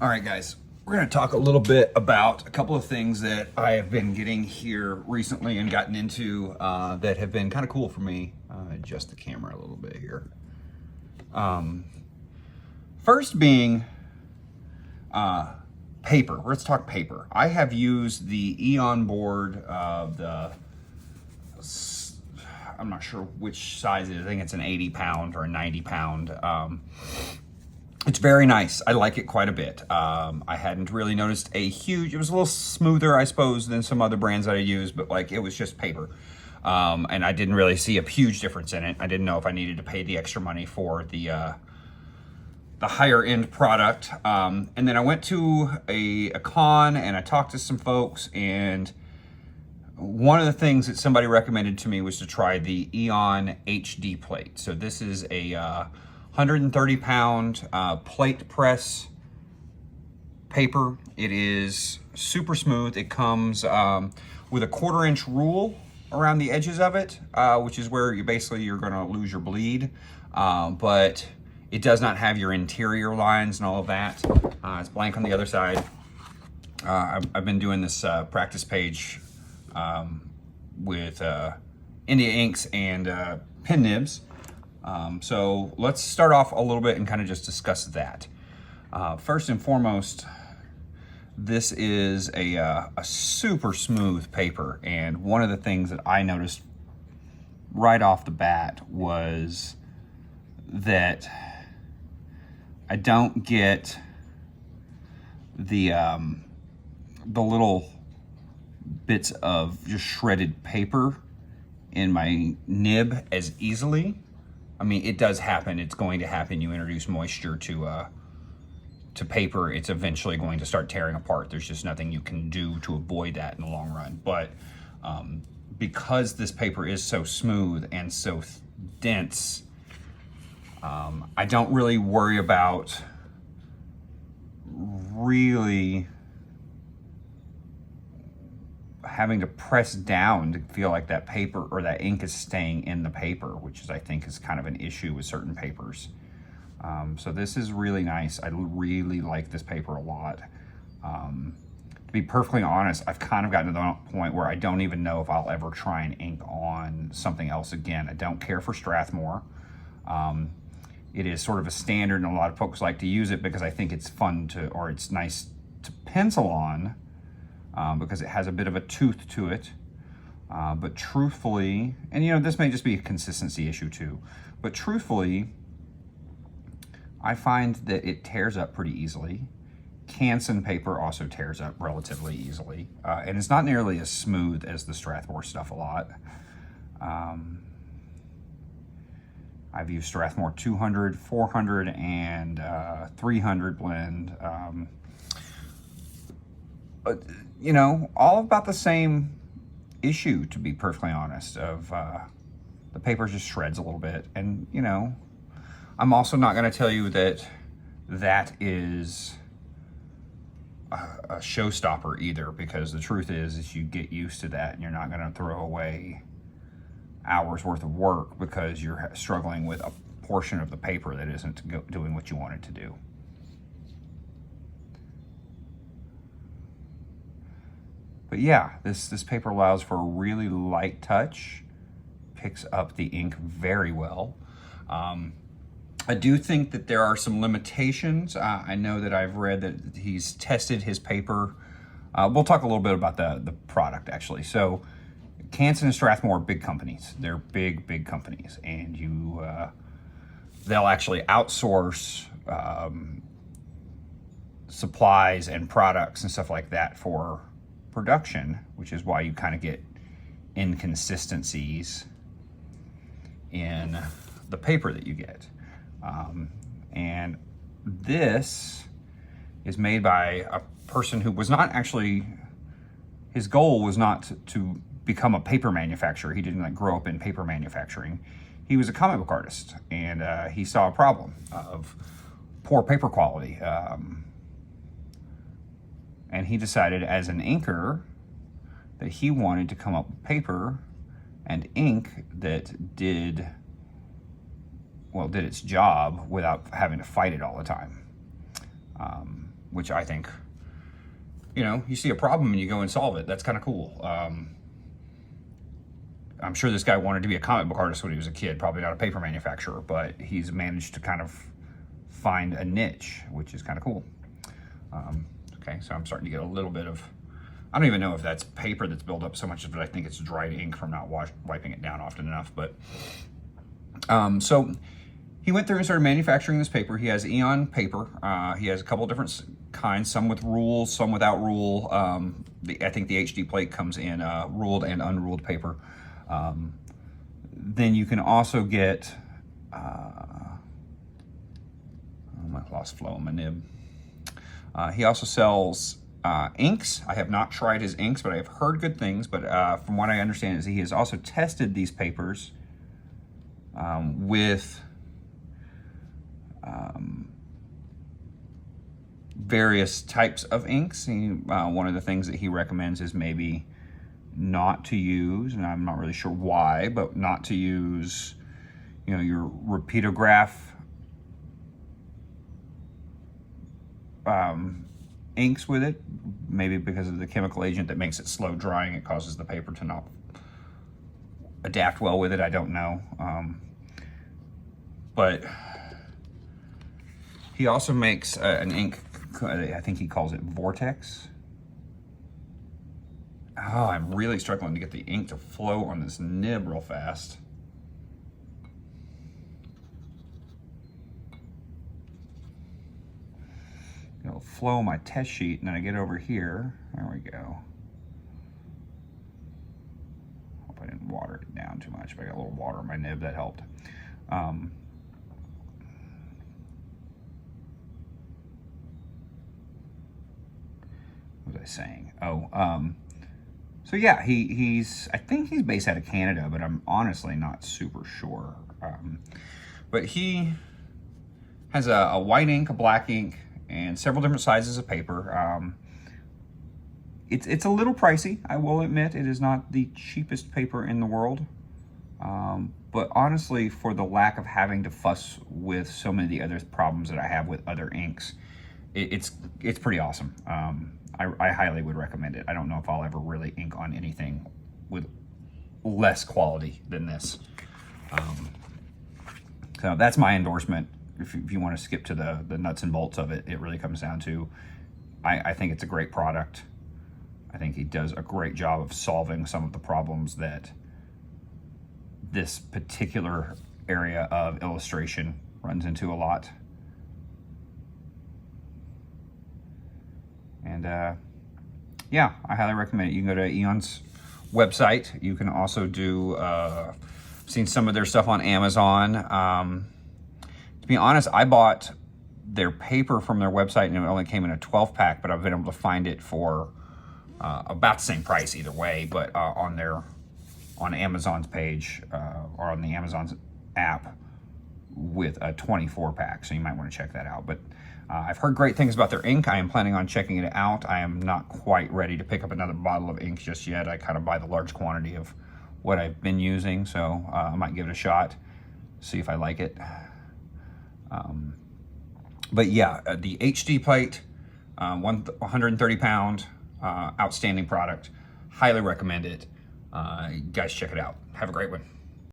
All right, guys, we're going to talk a little bit about a couple of things that I have been getting here recently and gotten into that have been kind of cool for me. Adjust the camera a little bit here. First being paper. Let's talk paper. I have used the Eon board of I'm not sure which size it is. I think it's an 80 pound or a 90 pound. It's very nice. I like it quite a bit. I hadn't really noticed it was a little smoother, I suppose, than some other brands that I use, but like it was just paper. And I didn't really see a huge difference in it. I didn't know if I needed to pay the extra money for the higher end product. And then I went to a con and I talked to some folks, and one of the things that somebody recommended to me was to try the Eon HD Plate. So this is a 130 pound plate press paper. It is super smooth. It comes with a 1/4 inch rule around the edges of it, which is where you're gonna lose your bleed. But it does not have your interior lines and all of that. It's blank on the other side. I've been doing this practice page with India inks and pen nibs. So let's start off a little bit and kind of just discuss that. First and foremost, this is a super smooth paper, and one of the things that I noticed right off the bat was that I don't get the little bits of just shredded paper in my nib as easily. I mean, it does happen. It's going to happen. You introduce moisture to paper, it's eventually going to start tearing apart. There's just nothing you can do to avoid that in the long run. But because this paper is so smooth and so dense, I don't really worry about really having to press down to feel like that paper or that ink is staying in the paper, which is, I think, is kind of an issue with certain papers. So this is really nice. I really like this paper a lot. To be perfectly honest, I've kind of gotten to the point where I don't even know if I'll ever try and ink on something else again. I don't care for Strathmore. It is sort of a standard, and a lot of folks like to use it because I think it's fun or it's nice to pencil on. Because it has a bit of a tooth to it. But truthfully, and this may just be a consistency issue too, but truthfully, I find that it tears up pretty easily. Canson paper also tears up relatively easily. And it's not nearly as smooth as the Strathmore stuff a lot. I've used Strathmore 200, 400, and 300 blend. All about the same issue, to be perfectly honest, of the paper just shreds a little bit. And, I'm also not going to tell you that that is a showstopper either, because the truth is you get used to that and you're not going to throw away hours worth of work because you're struggling with a portion of the paper that isn't doing what you want it to do. But yeah, this paper allows for a really light touch, picks up the ink very well. I do think that there are some limitations. I know that I've read that he's tested his paper. We'll talk a little bit about the product, actually. So Canson and Strathmore are big companies. They're big companies, and they'll actually outsource supplies and products and stuff like that for production, which is why you kind of get inconsistencies in the paper that you get. And this is made by a person who was not actually, his goal was not to become a paper manufacturer. He didn't grow up in paper manufacturing. He was a comic book artist, and he saw a problem of poor paper quality. And he decided as an inker that he wanted to come up with paper and ink that did its job without having to fight it all the time. which I think, you know, you see a problem and you go and solve it. That's kind of cool. I'm sure this guy wanted to be a comic book artist when he was a kid, probably not a paper manufacturer, but he's managed to kind of find a niche, which is kind of cool. Okay, so I'm starting to get a little bit of, I don't even know if that's paper that's built up so much, but I think it's dried ink from not wiping it down often enough. But so he went through and started manufacturing this paper. He has Eon paper. He has a couple different kinds, some with rule, some without rule. I think the HD plate comes in ruled and unruled paper. Then you can also get, I lost flow on my nib. He also sells inks. I have not tried his inks, but I have heard good things. But from what I understand is he has also tested these papers with various types of inks. One of the things that he recommends is maybe not to use, and I'm not really sure why, but not to use, you know, your repeatograph inks with it, maybe because of the chemical agent that makes it slow drying. It causes the paper to not adapt well with it. I don't know. But he also makes an ink, I think he calls it Vortex. Oh, I'm really struggling to get the ink to flow on this nib real fast. It'll flow my test sheet, and then I get over here. There we go. Hope I didn't water it down too much, but I got a little water in my nib. That helped. What was I saying? So yeah, he's, I think he's based out of Canada, but I'm honestly not super sure. But he has a white ink, a black ink, and several different sizes of paper. It's a little pricey, I will admit. It is not the cheapest paper in the world. But honestly, for the lack of having to fuss with so many of the other problems that I have with other inks, it's pretty awesome. I highly would recommend it. I don't know if I'll ever really ink on anything with less quality than this. So that's my endorsement. If you want to skip to the nuts and bolts of it, it really comes down to, I think it's a great product. I think he does a great job of solving some of the problems that this particular area of illustration runs into a lot. And yeah, I highly recommend it. You can go to Eon's website. You can also do, I've seen some of their stuff on Amazon. To be honest, I bought their paper from their website and it only came in a 12-pack, but I've been able to find it for about the same price either way, but on Amazon's page or on the Amazon's app with a 24-pack, so you might want to check that out. But I've heard great things about their ink. I am planning on checking it out. I am not quite ready to pick up another bottle of ink just yet. I kind of buy the large quantity of what I've been using, so I might give it a shot, see if I like it. But yeah, the HD plate, 130 pound, outstanding product. Highly recommend it. Guys, check it out. Have a great one.